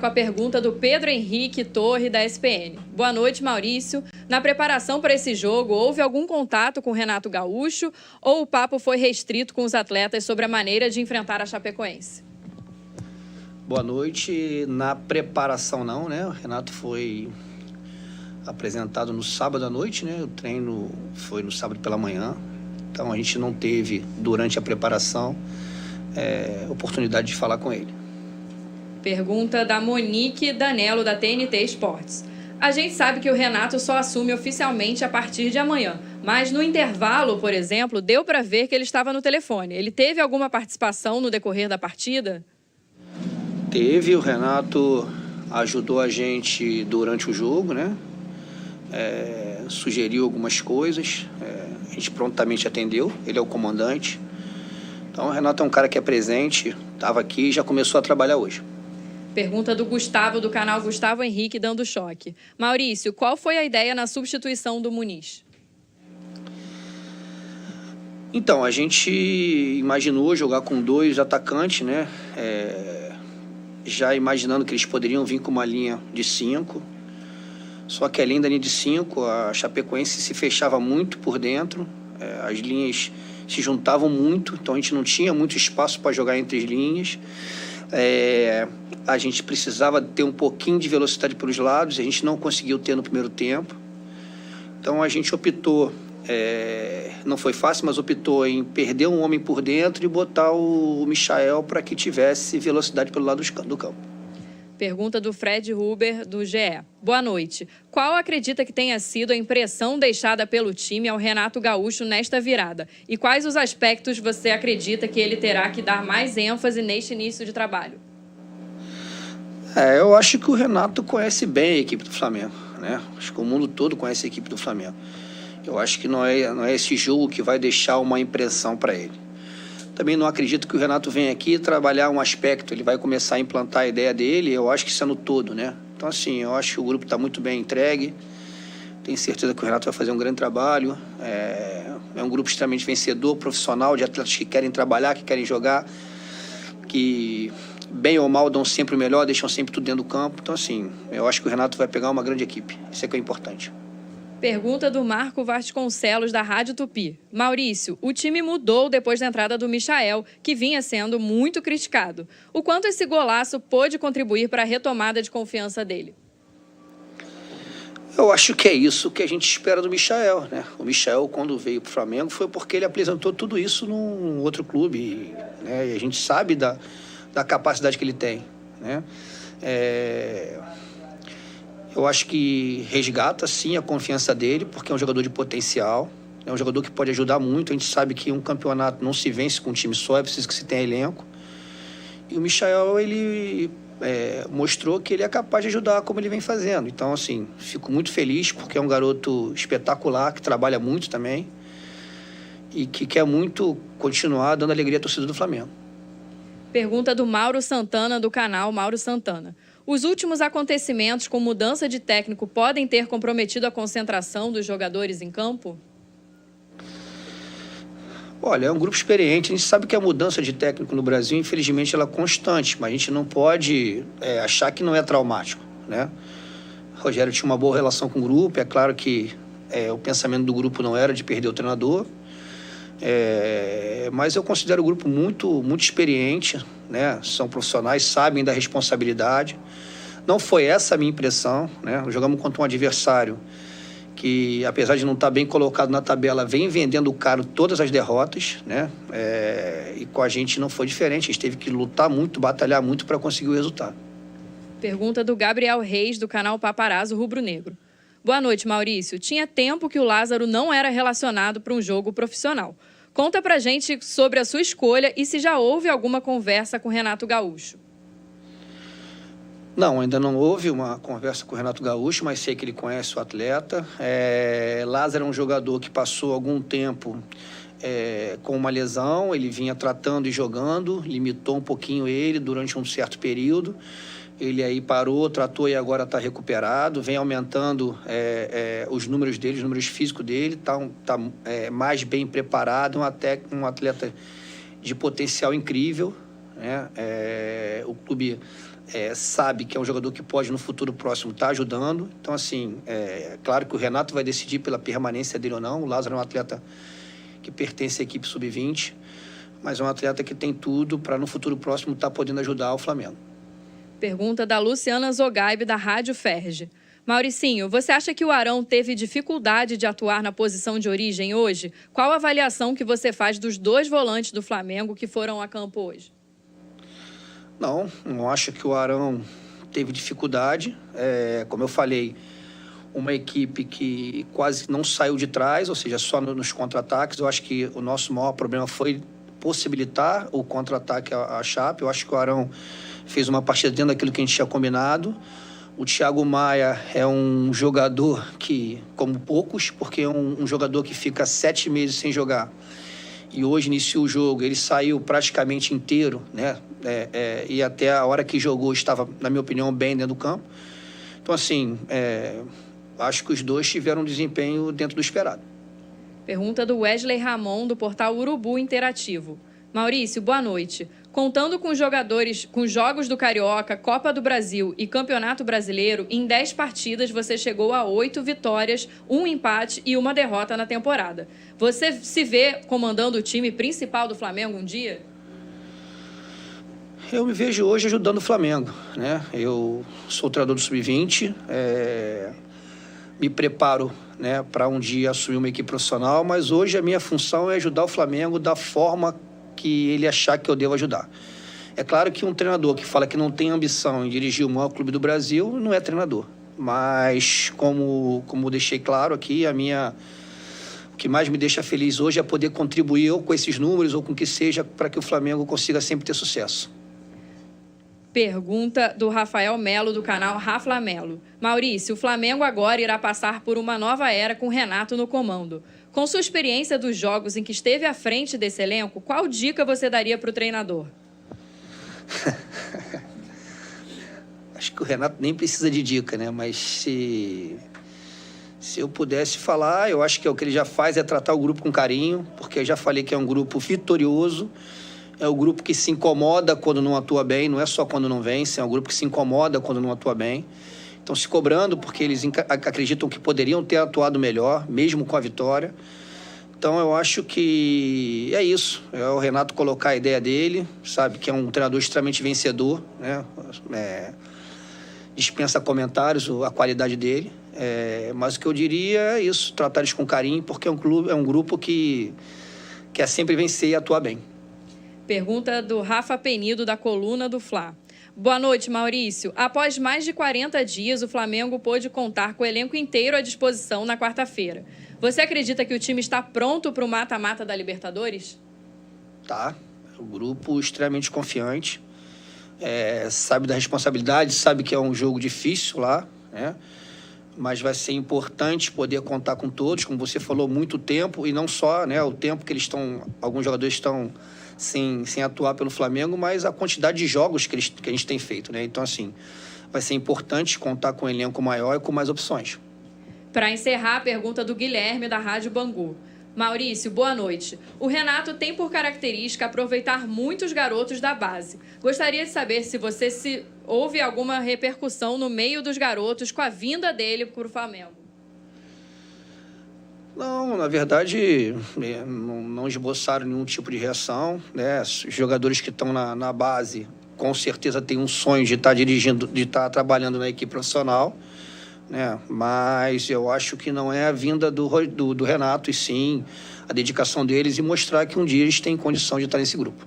com a pergunta do Pedro Henrique Torre, da SPN. Boa noite, Maurício. Na preparação para esse jogo, houve algum contato com o Renato Gaúcho ou o papo foi restrito com os atletas sobre a maneira de enfrentar a Chapecoense? Boa noite. Na preparação não, né? O Renato foi apresentado no sábado à noite, né? O treino foi no sábado pela manhã. Então a gente não teve, durante a preparação, oportunidade de falar com ele. Pergunta da Monique Danello, da TNT Esportes. A gente sabe que o Renato só assume oficialmente a partir de amanhã, mas no intervalo, por exemplo, deu para ver que ele estava no telefone. Ele teve alguma participação no decorrer da partida? Teve, o Renato ajudou a gente durante o jogo, né? Sugeriu algumas coisas, a gente prontamente atendeu, ele é o comandante. Então o Renato é um cara que é presente, estava aqui e já começou a trabalhar hoje. Pergunta do Gustavo, do canal Gustavo Henrique, dando choque. Maurício, qual foi a ideia na substituição do Muniz? Então, a gente imaginou jogar com 2 atacantes, né? Já imaginando que eles poderiam vir com uma linha de 5. Só que além da linha de 5, a Chapecoense se fechava muito por dentro. As linhas se juntavam muito, então a gente não tinha muito espaço para jogar entre as linhas. A gente precisava ter um pouquinho de velocidade pelos lados, a gente não conseguiu ter no primeiro tempo. Então a gente optou, não foi fácil, mas optou em perder um homem por dentro e botar o Michael para que tivesse velocidade pelo lado do campo. Pergunta do Fred Huber, do GE. Boa noite. Qual acredita que tenha sido a impressão deixada pelo time ao Renato Gaúcho nesta virada? E quais os aspectos você acredita que ele terá que dar mais ênfase neste início de trabalho? Eu acho que o Renato conhece bem a equipe do Flamengo, né? Acho que o mundo todo conhece a equipe do Flamengo. Eu acho que não é esse jogo que vai deixar uma impressão para ele. Também não acredito que o Renato venha aqui trabalhar um aspecto, ele vai começar a implantar a ideia dele, eu acho que isso é no todo, né? Então, assim, eu acho que o grupo está muito bem entregue, tenho certeza que o Renato vai fazer um grande trabalho, é um grupo extremamente vencedor, profissional, de atletas que querem trabalhar, que querem jogar, que bem ou mal dão sempre o melhor, deixam sempre tudo dentro do campo. Então, assim, eu acho que o Renato vai pegar uma grande equipe, isso é que é importante. Pergunta do Marco Vasconcelos, da Rádio Tupi. Maurício, o time mudou depois da entrada do Michael, que vinha sendo muito criticado. O quanto esse golaço pôde contribuir para a retomada de confiança dele? Eu acho que é isso que a gente espera do Michael, né? O Michael, quando veio para o Flamengo, foi porque ele apresentou tudo isso num outro clube, né? E a gente sabe da capacidade que ele tem, né? Eu acho que resgata, sim, a confiança dele, porque é um jogador de potencial, é um jogador que pode ajudar muito. A gente sabe que um campeonato não se vence com um time só, é preciso que se tenha elenco. E o Michael, ele mostrou que ele é capaz de ajudar como ele vem fazendo. Então, assim, fico muito feliz, porque é um garoto espetacular, que trabalha muito também e que quer muito continuar dando alegria à torcida do Flamengo. Pergunta do Mauro Santana, do canal Mauro Santana. Os últimos acontecimentos com mudança de técnico podem ter comprometido a concentração dos jogadores em campo? Olha, é um grupo experiente. A gente sabe que a mudança de técnico no Brasil, infelizmente, ela é constante, mas a gente não pode achar que não é traumático, né? O Rogério tinha uma boa relação com o grupo. É claro que o pensamento do grupo não era de perder o treinador, mas eu considero o grupo muito, muito experiente, né? São profissionais, sabem da responsabilidade. Não foi essa a minha impressão, né? Jogamos contra um adversário que, apesar de não estar bem colocado na tabela, vem vendendo caro todas as derrotas, né? E com a gente não foi diferente, a gente teve que lutar muito, batalhar muito para conseguir o resultado. Pergunta do Gabriel Reis, do canal Paparazzo Rubro Negro. Boa noite, Maurício. Tinha tempo que o Lázaro não era relacionado para um jogo profissional. Conta pra gente sobre a sua escolha e se já houve alguma conversa com o Renato Gaúcho. Não, ainda não houve uma conversa com o Renato Gaúcho, mas sei que ele conhece o atleta. Lázaro é um jogador que passou algum tempo com uma lesão, ele vinha tratando e jogando, limitou um pouquinho ele durante um certo período. Ele aí parou, tratou e agora está recuperado, vem aumentando os números dele, os números físicos dele, está mais bem preparado, um atleta de potencial incrível, né? O clube sabe que é um jogador que pode, no futuro próximo, estar ajudando. Então, assim, claro que o Renato vai decidir pela permanência dele ou não. O Lázaro é um atleta que pertence à equipe sub-20, mas é um atleta que tem tudo para, no futuro próximo, estar podendo ajudar o Flamengo. Pergunta da Luciana Zogaib, da Rádio Ferge. Mauricinho, você acha que o Arão teve dificuldade de atuar na posição de origem hoje? Qual a avaliação que você faz dos 2 volantes do Flamengo que foram a campo hoje? Não acho que o Arão teve dificuldade. Como eu falei, uma equipe que quase não saiu de trás, ou seja, só nos contra-ataques. Eu acho que o nosso maior problema foi possibilitar o contra-ataque à Chape. Eu acho que o Arão fez uma partida dentro daquilo que a gente tinha combinado. O Thiago Maia é um jogador que, como poucos, porque é um jogador que fica 7 meses sem jogar. E hoje iniciou o jogo, ele saiu praticamente inteiro, né? E até a hora que jogou estava, na minha opinião, bem dentro do campo. Então, assim, acho que os 2 tiveram um desempenho dentro do esperado. Pergunta do Wesley Ramon, do portal Urubu Interativo. Maurício, boa noite. Contando com jogos do Carioca, Copa do Brasil e Campeonato Brasileiro, em 10 partidas você chegou a 8 vitórias, 1 empate e 1 derrota na temporada. Você se vê comandando o time principal do Flamengo um dia? Eu me vejo hoje ajudando o Flamengo, né? Eu sou treinador do Sub-20, me preparo, né, para um dia assumir uma equipe profissional, mas hoje a minha função é ajudar o Flamengo da forma que ele achar que eu devo ajudar. É claro que um treinador que fala que não tem ambição em dirigir o maior clube do Brasil não é treinador. Mas, como eu deixei claro aqui, o que mais me deixa feliz hoje é poder contribuir ou com esses números ou com o que seja para que o Flamengo consiga sempre ter sucesso. Pergunta do Rafael Melo, do canal Rafa Melo. Maurício, o Flamengo agora irá passar por uma nova era com o Renato no comando. Com sua experiência dos jogos em que esteve à frente desse elenco, qual dica você daria para o treinador? Acho que o Renato nem precisa de dica, né? Mas se eu pudesse falar, eu acho que o que ele já faz é tratar o grupo com carinho, porque eu já falei que é um grupo vitorioso, é o grupo que se incomoda quando não atua bem, não é só quando não vence, é um grupo que se incomoda quando não atua bem. Estão se cobrando porque eles acreditam que poderiam ter atuado melhor, mesmo com a vitória. Então, eu acho que é isso. É o Renato colocar a ideia dele, sabe que é um treinador extremamente vencedor, né? Dispensa comentários a qualidade dele. Mas o que eu diria é isso, tratar eles com carinho, porque é um grupo que quer sempre vencer e atuar bem. Pergunta do Rafa Penido, da coluna do Fla. Boa noite, Maurício. Após mais de 40 dias, o Flamengo pôde contar com o elenco inteiro à disposição na quarta-feira. Você acredita que o time está pronto para o mata-mata da Libertadores? Tá. É um grupo extremamente confiante. Sabe da responsabilidade, sabe que é um jogo difícil lá, né? Mas vai ser importante poder contar com todos, como você falou, muito tempo, e não só, né, o tempo que alguns jogadores estão sem atuar pelo Flamengo, mas a quantidade de jogos que a gente tem feito, né? Então, assim, vai ser importante contar com um elenco maior e com mais opções. Para encerrar, a pergunta do Guilherme, da Rádio Bangu. Maurício, boa noite. O Renato tem por característica aproveitar muitos garotos da base. Gostaria de saber se houve alguma repercussão no meio dos garotos com a vinda dele para o Flamengo. Não, na verdade, não esboçaram nenhum tipo de reação, né? Os jogadores que estão na base, com certeza têm um sonho de estar dirigindo, de estar trabalhando na equipe profissional, né? Mas eu acho que não é a vinda do Renato, e sim a dedicação deles e mostrar que um dia eles têm condição de estar nesse grupo.